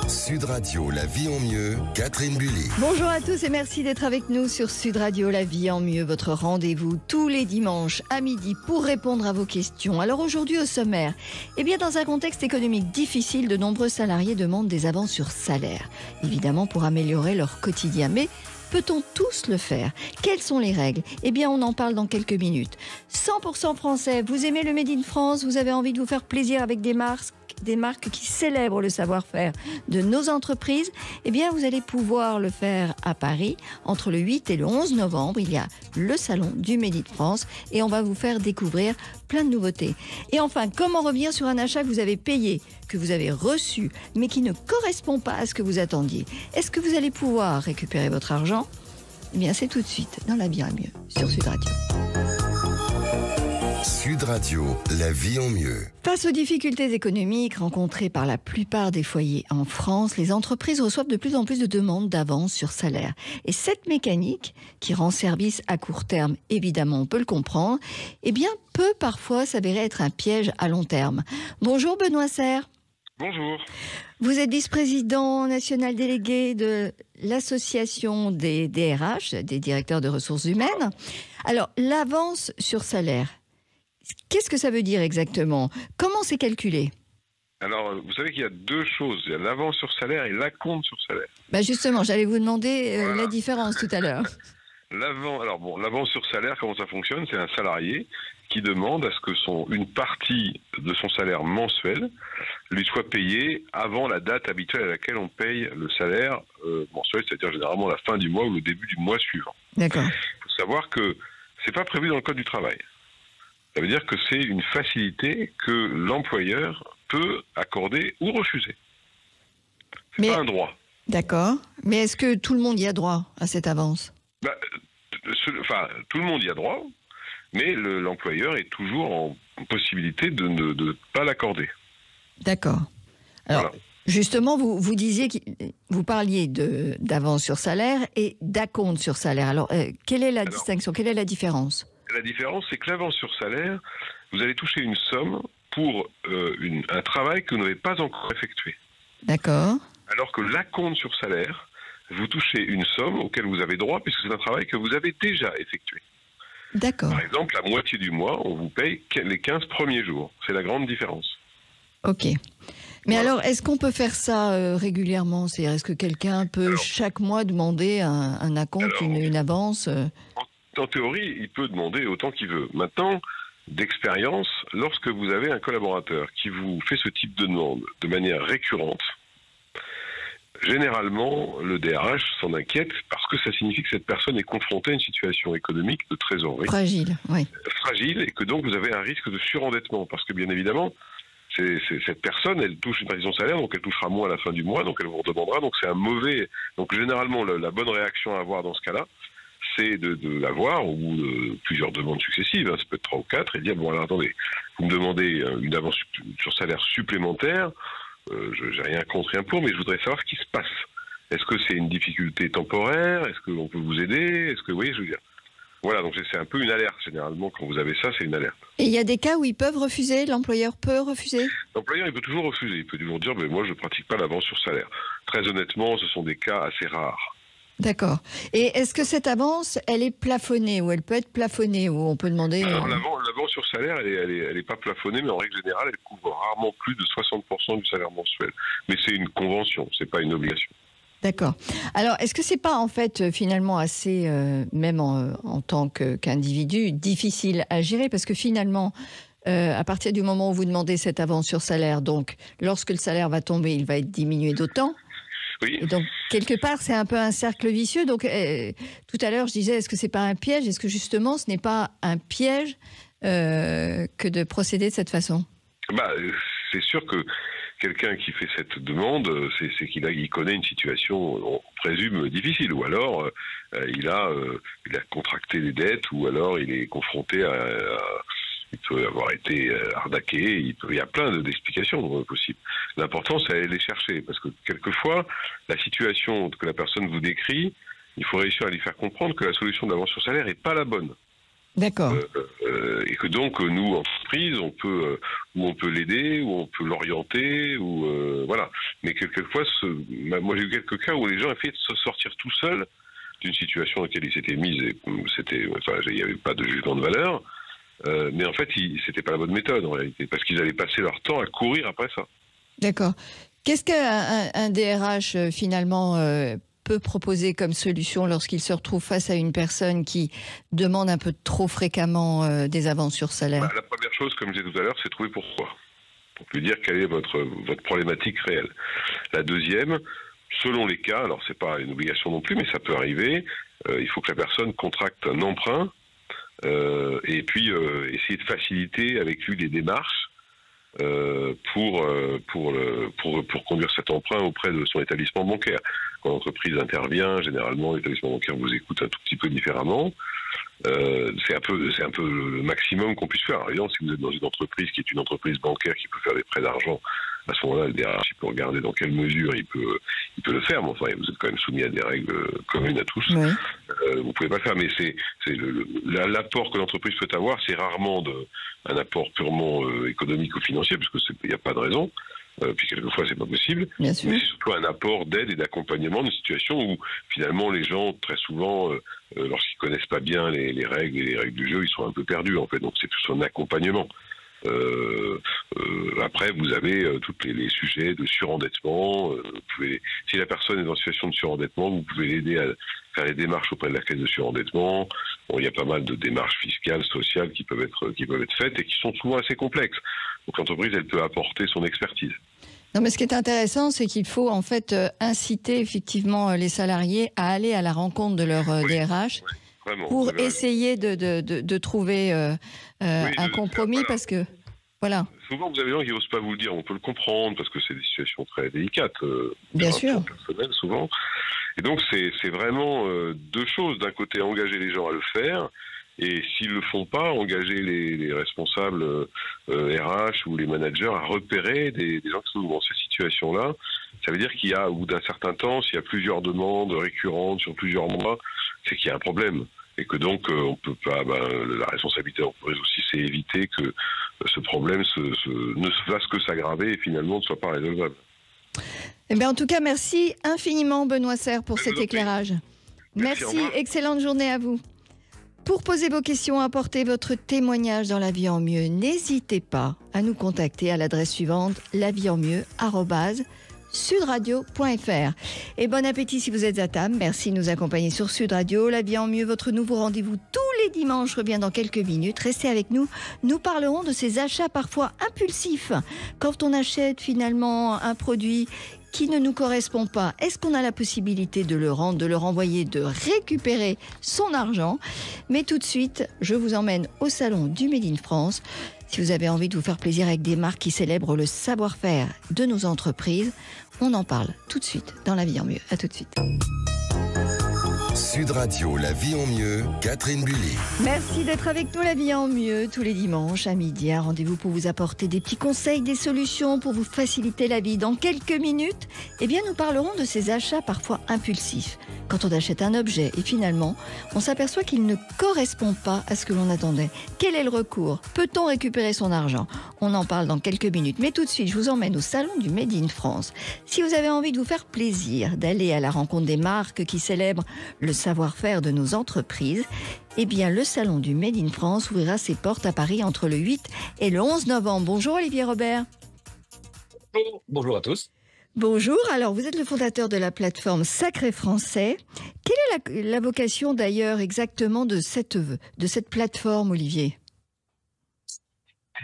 Sud Radio, la vie en mieux, Catherine Bully. Bonjour à tous et merci d'être avec nous sur Sud Radio, la vie en mieux, votre rendez-vous tous les dimanches à midi pour répondre à vos questions. Alors aujourd'hui au sommaire, dans un contexte économique difficile, de nombreux salariés demandent des avances sur salaire, évidemment pour améliorer leur quotidien. Mais peut-on tous le faire? Quelles sont les règles? On en parle dans quelques minutes. 100% français, vous aimez le Made in France, vous avez envie de vous faire plaisir avec des marques qui célèbrent le savoir-faire de nos entreprises, vous allez pouvoir le faire à Paris. Entre le 8 et le 11 novembre, il y a le salon du Made in France et on va vous faire découvrir plein de nouveautés. Et enfin, comment revenir sur un achat que vous avez payé, que vous avez reçu, mais qui ne correspond pas à ce que vous attendiez? Est-ce que vous allez pouvoir récupérer votre argent? C'est tout de suite dans La vie en mieux sur Sud Radio. Sud Radio, la vie en mieux. Face aux difficultés économiques rencontrées par la plupart des foyers en France, les entreprises reçoivent de plus en plus de demandes d'avance sur salaire. Et cette mécanique, qui rend service à court terme, évidemment, on peut le comprendre, peut parfois s'avérer être un piège à long terme. Bonjour Benoît Serre. Bonjour. Vous êtes vice-président national délégué de l'association des DRH, des directeurs de ressources humaines. Alors, l'avance sur salaire, qu'est-ce que ça veut dire exactement? Comment c'est calculé? Alors, vous savez qu'il y a deux choses. Il y a l'avance sur salaire et l'acompte sur salaire. Justement, j'allais vous demander la différence tout à l'heure. L'avance sur salaire, comment ça fonctionne? C'est un salarié qui demande à ce que une partie de son salaire mensuel lui soit payée avant la date habituelle à laquelle on paye le salaire mensuel, c'est-à-dire généralement la fin du mois ou le début du mois suivant. D'accord. Il faut savoir que c'est pas prévu dans le Code du travail. Ça veut dire que c'est une facilité que l'employeur peut accorder ou refuser. C'est pas un droit. D'accord. Mais est-ce que tout le monde y a droit à cette avance? Tout le monde y a droit, mais l'employeur est toujours en possibilité de ne pas l'accorder. D'accord. Alors, voilà. Justement, vous disiez que vous parliez d'avance sur salaire et d'acompte sur salaire. Alors, quelle est la distinction? Quelle est la différence? La différence, c'est que l'avance sur salaire, vous allez toucher une somme pour un travail que vous n'avez pas encore effectué. D'accord. Alors que l'acompte sur salaire, vous touchez une somme auquel vous avez droit puisque c'est un travail que vous avez déjà effectué. D'accord. Par exemple, la moitié du mois, on vous paye les 15 premiers jours. C'est la grande différence. Ok. Mais alors, est-ce qu'on peut faire ça régulièrement? C'est-à-dire, est-ce que quelqu'un peut chaque mois demander un acompte, une avance En théorie, il peut demander autant qu'il veut. Maintenant, d'expérience, lorsque vous avez un collaborateur qui vous fait ce type de demande de manière récurrente, généralement, le DRH s'en inquiète parce que ça signifie que cette personne est confrontée à une situation économique de trésorerie. Fragile, oui. Fragile, et que donc vous avez un risque de surendettement. Parce que bien évidemment, cette personne, elle touche une partie de son salaire, donc elle touchera moins à la fin du mois, donc elle vous redemandera. Donc c'est un mauvais... Donc généralement, la bonne réaction à avoir dans ce cas-là, c'est de l'avoir, ou plusieurs demandes successives, ça peut être 3 ou 4, et dire, bon alors attendez, vous me demandez une avance sur salaire supplémentaire, j'ai rien contre, rien pour, mais je voudrais savoir ce qui se passe. Est-ce que c'est une difficulté temporaire? Est-ce qu'on peut vous aider? Est-ce que, vous voyez, je veux dire... Voilà, donc c'est un peu une alerte, généralement, quand vous avez ça, c'est une alerte. Et il y a des cas où ils peuvent refuser? L'employeur peut refuser? L'employeur, il peut toujours refuser, il peut toujours dire, mais moi je ne pratique pas l'avance sur salaire. Très honnêtement, ce sont des cas assez rares. D'accord. Et est-ce que cette avance, elle est plafonnée, ou elle peut être plafonnée, ou on peut demander... Alors l'avance sur salaire, elle est pas plafonnée, mais en règle générale, elle couvre rarement plus de 60% du salaire mensuel. Mais c'est une convention, c'est pas une obligation. D'accord. Alors, est-ce que c'est pas en fait finalement assez, même en tant qu'individu, difficile à gérer? Parce que finalement, à partir du moment où vous demandez cette avance sur salaire, donc lorsque le salaire va tomber, il va être diminué d'autant. Oui. Et donc, quelque part, c'est un peu un cercle vicieux. Donc, tout à l'heure, je disais, est-ce que c'est pas un piège? Est-ce que justement, ce n'est pas un piège que de procéder de cette façon? C'est sûr que quelqu'un qui fait cette demande, c'est qu'il connaît une situation, on présume, difficile, ou alors il a contracté des dettes, ou alors il est confronté il peut avoir été arnaqué, il y a plein d'explications possibles. L'important, c'est d'aller les chercher, parce que quelquefois, la situation que la personne vous décrit, il faut réussir à lui faire comprendre que la solution de l'avance sur salaire n'est pas la bonne. D'accord. Et que donc nous, entreprise, on peut l'aider, ou on peut l'orienter, ou voilà. Mais quelquefois, moi j'ai eu quelques cas où les gens essayaient de se sortir tout seuls d'une situation dans laquelle ils s'étaient mis. Il n'y avait pas de jugement de valeur, mais en fait, c'était pas la bonne méthode en réalité, parce qu'ils allaient passer leur temps à courir après ça. D'accord. Qu'est-ce qu'un DRH finalement peut proposer comme solution lorsqu'il se retrouve face à une personne qui demande un peu trop fréquemment des avances sur salaire? La première chose, comme je disais tout à l'heure, c'est trouver pourquoi. Pour lui dire quelle est votre problématique réelle. La deuxième, selon les cas, alors c'est pas une obligation non plus, mais ça peut arriver, il faut que la personne contracte un emprunt et puis essayer de faciliter avec lui les démarches pour conduire cet emprunt auprès de son établissement bancaire. Quand l'entreprise intervient, généralement l'établissement bancaire vous écoute un tout petit peu différemment. C'est un peu le maximum qu'on puisse faire. Alors, évidemment, si vous êtes dans une entreprise qui est une entreprise bancaire qui peut faire des prêts d'argent, à ce moment-là, le DRH peut regarder dans quelle mesure il peut le faire. Mais enfin, vous êtes quand même soumis à des règles communes à tous. Oui. Vous pouvez pas le faire, mais c'est l'apport que l'entreprise peut avoir, c'est rarement un apport purement économique ou financier, parce qu'il n'y a pas de raison. Puis quelquefois c'est pas possible, mais c'est surtout un apport d'aide et d'accompagnement d'une situation où finalement les gens très souvent lorsqu'ils connaissent pas bien les règles et les règles du jeu, ils sont un peu perdus en fait, donc c'est plus un accompagnement. Après vous avez tous les sujets de surendettement, si la personne est dans une situation de surendettement, vous pouvez l'aider à faire les démarches auprès de la caisse de surendettement. Bon, il y a pas mal de démarches fiscales, sociales qui peuvent être faites et qui sont souvent assez complexes. Donc l'entreprise, elle peut apporter son expertise. Non, mais ce qui est intéressant, c'est qu'il faut en fait inciter effectivement les salariés à aller à la rencontre de leur DRH pour essayer de trouver un compromis, parce que voilà. Souvent, vous avez des gens qui n'osent pas vous le dire. On peut le comprendre parce que c'est des situations très délicates. Bien sûr. Personnelles, souvent. Et donc, c'est vraiment deux choses. D'un côté, engager les gens à le faire. Et s'ils ne le font pas, engager les responsables RH ou les managers à repérer des gens qui sont dans ces situations-là. Ça veut dire qu'il y a, au bout d'un certain temps, s'il y a plusieurs demandes récurrentes sur plusieurs mois, c'est qu'il y a un problème. Et que donc, on peut pas. La responsabilité de l'entreprise aussi, c'est éviter que ce problème ne se fasse que s'aggraver et finalement ne soit pas résolvable. Eh bien, en tout cas, merci infiniment, Benoît Serre, pour cet éclairage. Merci, excellente journée à vous. Pour poser vos questions, apporter votre témoignage dans La Vie en Mieux, n'hésitez pas à nous contacter à l'adresse suivante, laviesenmieux@sudradio.fr. Et bon appétit si vous êtes à table. Merci de nous accompagner sur Sud Radio. La Vie en Mieux, votre nouveau rendez-vous tous les dimanches, revient dans quelques minutes. Restez avec nous. Nous parlerons de ces achats parfois impulsifs. Quand on achète finalement un produit qui ne nous correspond pas, est-ce qu'on a la possibilité de le rendre, de le renvoyer, de récupérer son argent? Mais tout de suite, je vous emmène au salon du Made in France. Si vous avez envie de vous faire plaisir avec des marques qui célèbrent le savoir-faire de nos entreprises, on en parle tout de suite dans La Vie en Mieux. À tout de suite. Sud Radio, La Vie en Mieux, Catherine Bully. Merci d'être avec nous, La Vie en Mieux, tous les dimanches à midi. Un rendez-vous pour vous apporter des petits conseils, des solutions pour vous faciliter la vie. Dans quelques minutes, nous parlerons de ces achats parfois impulsifs. Quand on achète un objet et finalement, on s'aperçoit qu'il ne correspond pas à ce que l'on attendait. Quel est le recours? Peut-on récupérer son argent? On en parle dans quelques minutes. Mais tout de suite, je vous emmène au salon du Made in France. Si vous avez envie de vous faire plaisir, d'aller à la rencontre des marques qui célèbrent le savoir-faire de nos entreprises, le salon du Made in France ouvrira ses portes à Paris entre le 8 et le 11 novembre. Bonjour Olivier Robert. Bonjour à tous. Bonjour, alors vous êtes le fondateur de la plateforme Sacré Français. Quelle est la vocation d'ailleurs exactement de cette plateforme, Olivier?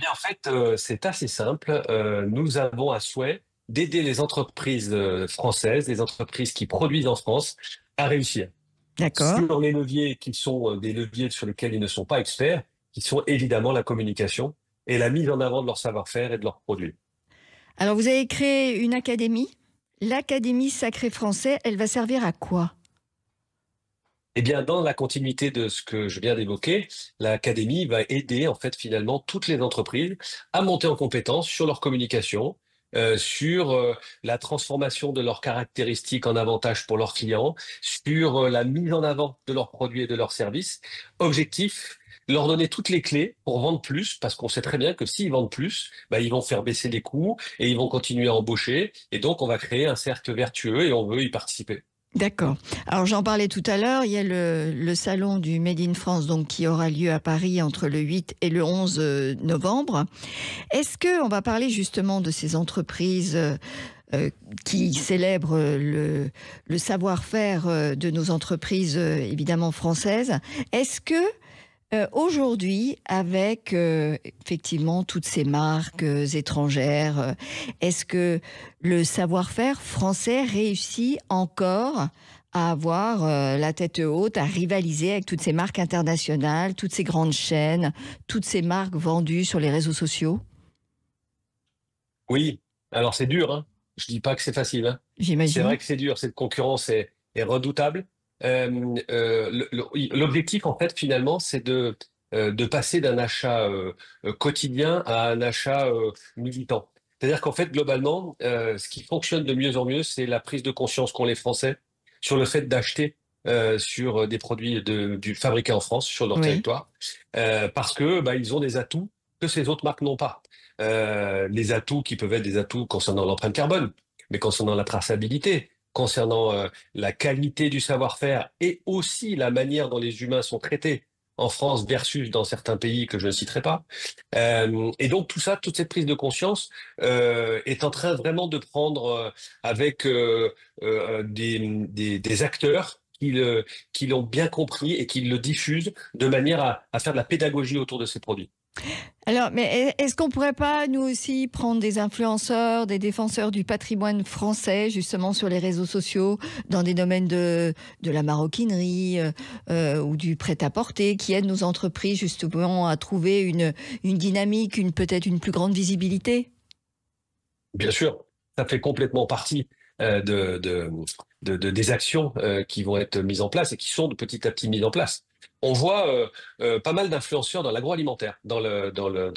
En fait, c'est assez simple. Nous avons à souhait d'aider les entreprises françaises, les entreprises qui produisent en France, à réussir. D'accord. Sur les leviers qui sont des leviers sur lesquels ils ne sont pas experts, qui sont évidemment la communication et la mise en avant de leur savoir-faire et de leurs produits. Alors, vous avez créé une académie, l'Académie Sacré Français. Elle va servir à quoi? Dans la continuité de ce que je viens d'évoquer, l'académie va aider finalement toutes les entreprises à monter en compétence sur leur communication, sur la transformation de leurs caractéristiques en avantages pour leurs clients, sur la mise en avant de leurs produits et de leurs services. Objectif, leur donner toutes les clés pour vendre plus, parce qu'on sait très bien que s'ils vendent plus, ils vont faire baisser les coûts et ils vont continuer à embaucher. Et donc, on va créer un cercle vertueux et on veut y participer. D'accord. Alors j'en parlais tout à l'heure, il y a le salon du Made in France donc, qui aura lieu à Paris entre le 8 et le 11 novembre. Est-ce qu'on va parler justement de ces entreprises qui célèbrent le savoir-faire de nos entreprises évidemment françaises? Est-ce que aujourd'hui, avec effectivement toutes ces marques étrangères, est-ce que le savoir-faire français réussit encore à avoir la tête haute, à rivaliser avec toutes ces marques internationales, toutes ces grandes chaînes, toutes ces marques vendues sur les réseaux sociaux? Oui, alors c'est dur, hein. Je dis pas que c'est facile, hein. C'est J'imagine. vrai que c'est dur, cette concurrence est redoutable. L'objectif, en fait, finalement, c'est de passer d'un achat quotidien à un achat militant. C'est-à-dire qu'en fait, globalement, ce qui fonctionne de mieux en mieux, c'est la prise de conscience qu'ont les Français sur le fait d'acheter sur des produits fabriqués en France, sur leur Oui. territoire, parce que ils ont des atouts que ces autres marques n'ont pas. Les atouts qui peuvent être des atouts concernant l'empreinte carbone, mais concernant la traçabilité, concernant la qualité du savoir-faire et aussi la manière dont les humains sont traités en France versus dans certains pays que je ne citerai pas. Et donc tout ça, toute cette prise de conscience est en train vraiment de prendre avec des acteurs qui l'ont bien compris et qui le diffusent de manière à faire de la pédagogie autour de ces produits. Alors, mais est-ce qu'on pourrait pas, nous aussi, prendre des influenceurs, des défenseurs du patrimoine français, justement, sur les réseaux sociaux, dans des domaines de la maroquinerie ou du prêt-à-porter, qui aident nos entreprises, justement, à trouver une dynamique, peut-être une plus grande visibilité? Bien sûr, ça fait complètement partie des actions qui vont être mises en place et qui sont de petit à petit mises en place. On voit pas mal d'influenceurs dans l'agroalimentaire, dans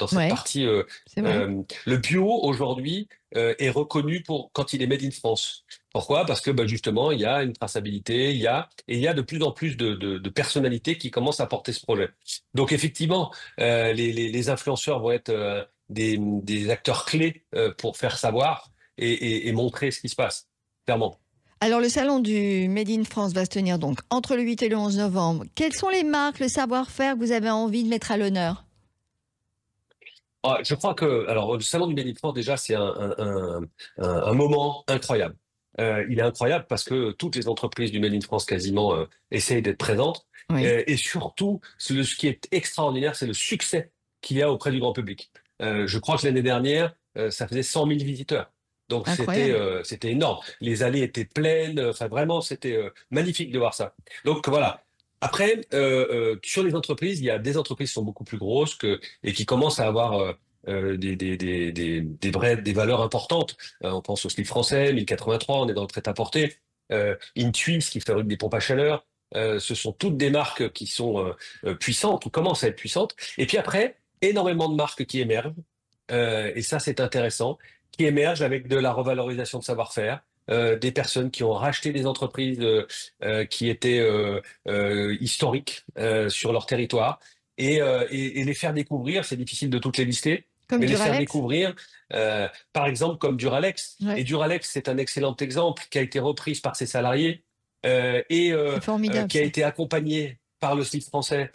cette Ouais, partie. c'est vrai. Le bio aujourd'hui est reconnu quand il est made in France. Pourquoi? Parce que justement il y a une traçabilité, il y a de plus en plus de personnalités qui commencent à porter ce projet. Donc effectivement, les influenceurs vont être des acteurs clés pour faire savoir et montrer ce qui se passe, clairement. Alors, le salon du Made in France va se tenir donc entre le 8 et le 11 novembre. Quelles sont les marques, le savoir-faire que vous avez envie de mettre à l'honneur? Je crois que, alors, le salon du Made in France, déjà, c'est un moment incroyable. Il est incroyable parce que toutes les entreprises du Made in France quasiment essayent d'être présentes. Oui, Et surtout, ce qui est extraordinaire, c'est le succès qu'il y a auprès du grand public. Je crois que l'année dernière, ça faisait 100 000 visiteurs. Donc incroyable. c'était énorme. Les allées étaient pleines. Enfin vraiment, c'était magnifique de voir ça. Donc voilà. Après, sur les entreprises, il y a des entreprises qui sont beaucoup plus grosses et qui commencent à avoir des valeurs importantes. On pense au slip français, 1083, on est dans le prêt-à-porter. Intuit, qui fabrique des pompes à chaleur. Ce sont toutes des marques qui sont puissantes ou commencent à être puissantes. Et puis après, énormément de marques qui émergent. Et ça, c'est intéressant, qui émergent avec de la revalorisation de savoir-faire, des personnes qui ont racheté des entreprises qui étaient historiques sur leur territoire et les faire découvrir. C'est difficile de toutes les lister, Comme mais les faire Duralex? découvrir, par exemple comme Duralex. Ouais, Et Duralex, c'est un excellent exemple qui a été reprise par ses salariés c'est formidable qui a ça. été accompagné par le slip français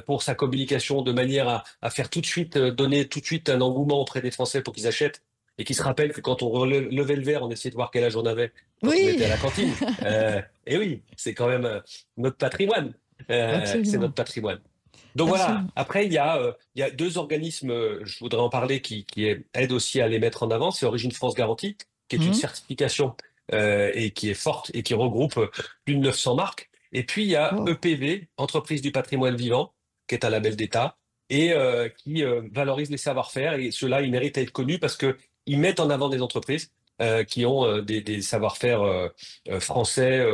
pour sa communication de manière à faire tout de suite, donner tout de suite un engouement auprès des Français pour qu'ils achètent et qu'ils se rappellent que quand on levait le verre, on essayait de voir quel âge on avait quand on Oui, était à la cantine. Et oui, c'est quand même notre patrimoine. C'est absolument, notre patrimoine. Donc voilà. absolument. Après, il y a deux organismes, je voudrais en parler, qui aident aussi à les mettre en avant. C'est Origine France Garantie, qui est une Mhm. certification et qui est forte et qui regroupe plus de 900 marques. Et puis, il y a Wow. EPV, Entreprise du patrimoine vivant, qui est un label d'État et qui valorise les savoir-faire. Et ceux-là, ils méritent à être connus parce qu'ils mettent en avant des entreprises qui ont des savoir-faire français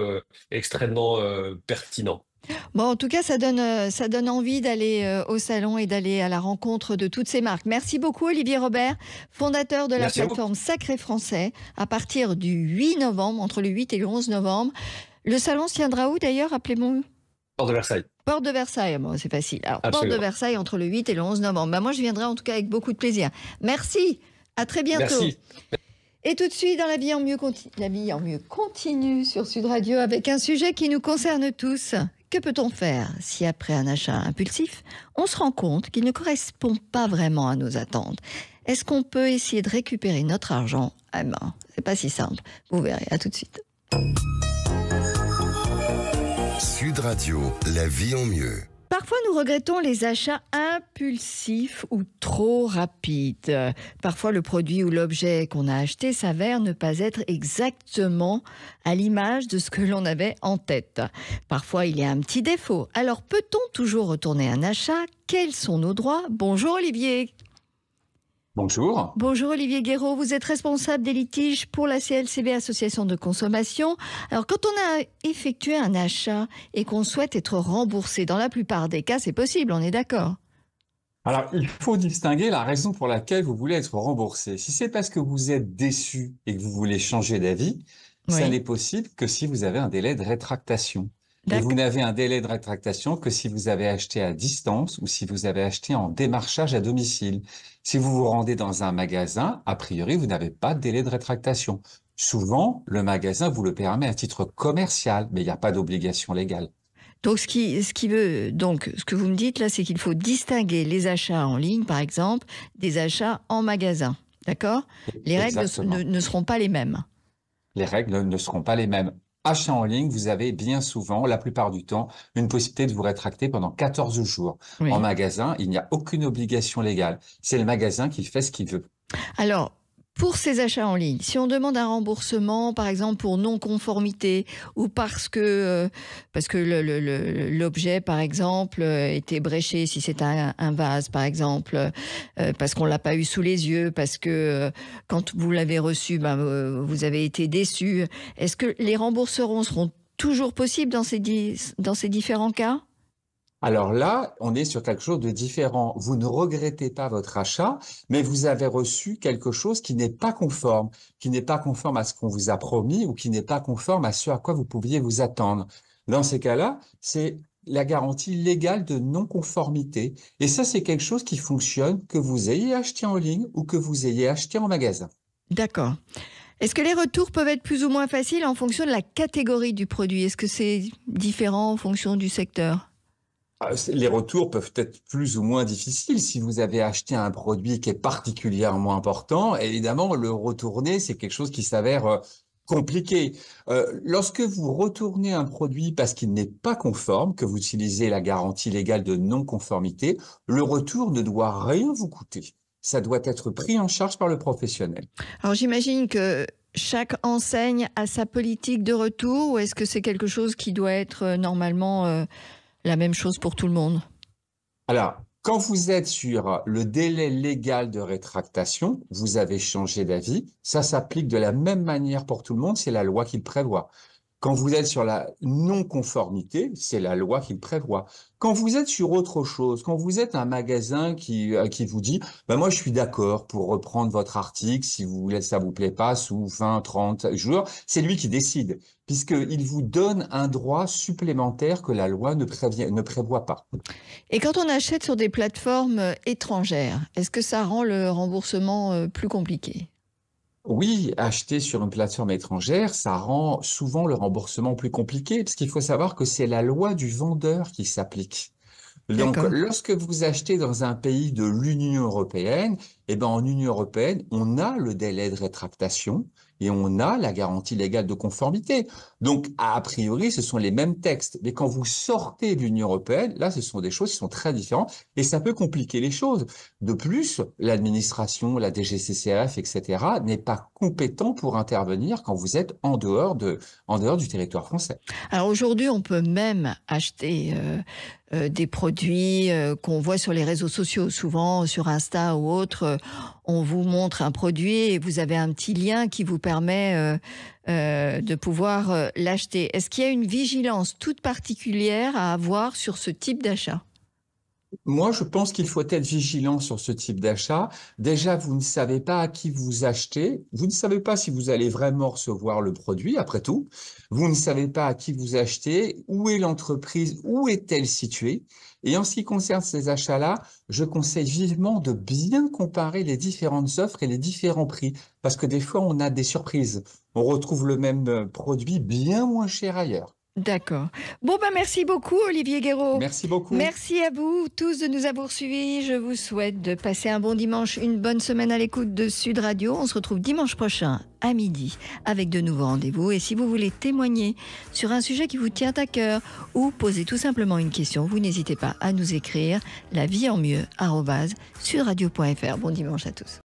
extrêmement pertinents. Bon, en tout cas, ça donne envie d'aller au salon et d'aller à la rencontre de toutes ces marques. Merci beaucoup, Olivier Robert, fondateur de la Merci à vous. plateforme Sacré Français, à partir du 8 novembre, entre le 8 et le 11 novembre. Le salon se tiendra où d'ailleurs, rappelez-moi? Porte de Versailles. Porte de Versailles, bon, c'est facile. Alors, Absolument. Porte de Versailles entre le 8 et le 11 novembre. Bah, moi, je viendrai en tout cas avec beaucoup de plaisir. Merci, à très bientôt. Merci. Et tout de suite, dans La vie en mieux, continue sur Sud Radio avec un sujet qui nous concerne tous. Que peut-on faire si après un achat impulsif, on se rend compte qu'il ne correspond pas vraiment à nos attentes? Est-ce qu'on peut essayer de récupérer notre argent? Ah ben, c'est pas si simple. Vous verrez, à tout de suite. Sud Radio, la vie en mieux. Parfois, nous regrettons les achats impulsifs ou trop rapides. Parfois, le produit ou l'objet qu'on a acheté s'avère ne pas être exactement à l'image de ce que l'on avait en tête. Parfois, il y a un petit défaut. Alors, peut-on toujours retourner un achat? Quels sont nos droits? Bonjour Olivier. Bonjour. Bonjour Olivier Guéraud, vous êtes responsable des litiges pour la CLCB Association de consommation. Alors quand on a effectué un achat et qu'on souhaite être remboursé, dans la plupart des cas c'est possible, on est d'accord? Alors, il faut distinguer la raison pour laquelle vous voulez être remboursé. Si c'est parce que vous êtes déçu et que vous voulez changer d'avis, ça n'est possible que si vous avez un délai de rétractation. Et vous n'avez un délai de rétractation que si vous avez acheté à distance ou si vous avez acheté en démarchage à domicile. Si vous vous rendez dans un magasin, a priori, vous n'avez pas de délai de rétractation. Souvent, le magasin vous le permet à titre commercial, mais il n'y a pas d'obligation légale. Donc, ce que vous me dites là, c'est qu'il faut distinguer les achats en ligne, par exemple, des achats en magasin. D'accord? Les règles ne seront pas les mêmes. Les règles ne seront pas les mêmes. Achat en ligne, vous avez bien souvent, la plupart du temps, une possibilité de vous rétracter pendant 14 jours. Oui. En magasin, il n'y a aucune obligation légale. C'est le magasin qui fait ce qu'il veut. Alors, pour ces achats en ligne, si on demande un remboursement, par exemple pour non-conformité ou parce que l'objet, par exemple, était bréché, si c'est un vase, par exemple, parce qu'on l'a pas eu sous les yeux, parce que quand vous l'avez reçu, vous avez été déçu. Est-ce que les remboursements seront toujours possibles dans ces différents cas ? Alors là, on est sur quelque chose de différent. Vous ne regrettez pas votre achat, mais vous avez reçu quelque chose qui n'est pas conforme à ce qu'on vous a promis ou qui n'est pas conforme à ce à quoi vous pouviez vous attendre. Dans ces cas-là, c'est la garantie légale de non-conformité. Et ça, c'est quelque chose qui fonctionne que vous ayez acheté en ligne ou que vous ayez acheté en magasin. D'accord. Est-ce que les retours peuvent être plus ou moins faciles en fonction de la catégorie du produit? Est-ce que c'est différent en fonction du secteur? Les retours peuvent être plus ou moins difficiles. Si vous avez acheté un produit qui est particulièrement important, évidemment, le retourner, c'est quelque chose qui s'avère compliqué. Lorsque vous retournez un produit parce qu'il n'est pas conforme, que vous utilisez la garantie légale de non-conformité, le retour ne doit rien vous coûter. Ça doit être pris en charge par le professionnel. Alors j'imagine que chaque enseigne a sa politique de retour, ou est-ce que c'est quelque chose qui doit être normalement la même chose pour tout le monde? Alors, quand vous êtes sur le délai légal de rétractation, vous avez changé d'avis, ça s'applique de la même manière pour tout le monde, c'est la loi qui le prévoit. Quand vous êtes sur la non-conformité, c'est la loi qui le prévoit. Quand vous êtes sur autre chose, quand vous êtes un magasin qui vous dit moi je suis d'accord pour reprendre votre article si ça vous plaît pas sous 20, 30 jours, c'est lui qui décide, puisqu'il vous donne un droit supplémentaire que la loi ne prévoit pas. Et quand on achète sur des plateformes étrangères, est-ce que ça rend le remboursement plus compliqué ? Oui, acheter sur une plateforme étrangère, ça rend souvent le remboursement plus compliqué, parce qu'il faut savoir que c'est la loi du vendeur qui s'applique. Donc, lorsque vous achetez dans un pays de l'Union européenne, en Union européenne, on a le délai de rétractation et on a la garantie légale de conformité. Donc, a priori, ce sont les mêmes textes. Mais quand vous sortez de l'Union européenne, là, ce sont des choses qui sont très différentes et ça peut compliquer les choses. De plus, l'administration, la DGCCRF, etc., n'est pas compétent pour intervenir quand vous êtes en dehors du territoire français. Alors aujourd'hui, on peut même acheter des produits qu'on voit sur les réseaux sociaux, souvent sur Insta ou autre. On vous montre un produit et vous avez un petit lien qui vous permet de pouvoir l'acheter. Est-ce qu'il y a une vigilance toute particulière à avoir sur ce type d'achat ? Moi, je pense qu'il faut être vigilant sur ce type d'achat. Déjà, vous ne savez pas à qui vous achetez. Vous ne savez pas si vous allez vraiment recevoir le produit, après tout. Vous ne savez pas à qui vous achetez, où est l'entreprise, où est-elle située. Et en ce qui concerne ces achats-là, je conseille vivement de bien comparer les différentes offres et les différents prix. Parce que des fois, on a des surprises. On retrouve le même produit bien moins cher ailleurs. D'accord. Bon, merci beaucoup, Olivier Guéraud. Merci beaucoup. Merci à vous tous de nous avoir suivis. Je vous souhaite de passer un bon dimanche, une bonne semaine à l'écoute de Sud Radio. On se retrouve dimanche prochain à midi avec de nouveaux rendez-vous. Et si vous voulez témoigner sur un sujet qui vous tient à cœur ou poser tout simplement une question, vous n'hésitez pas à nous écrire laviehenmieux@sudradio.fr. Bon dimanche à tous.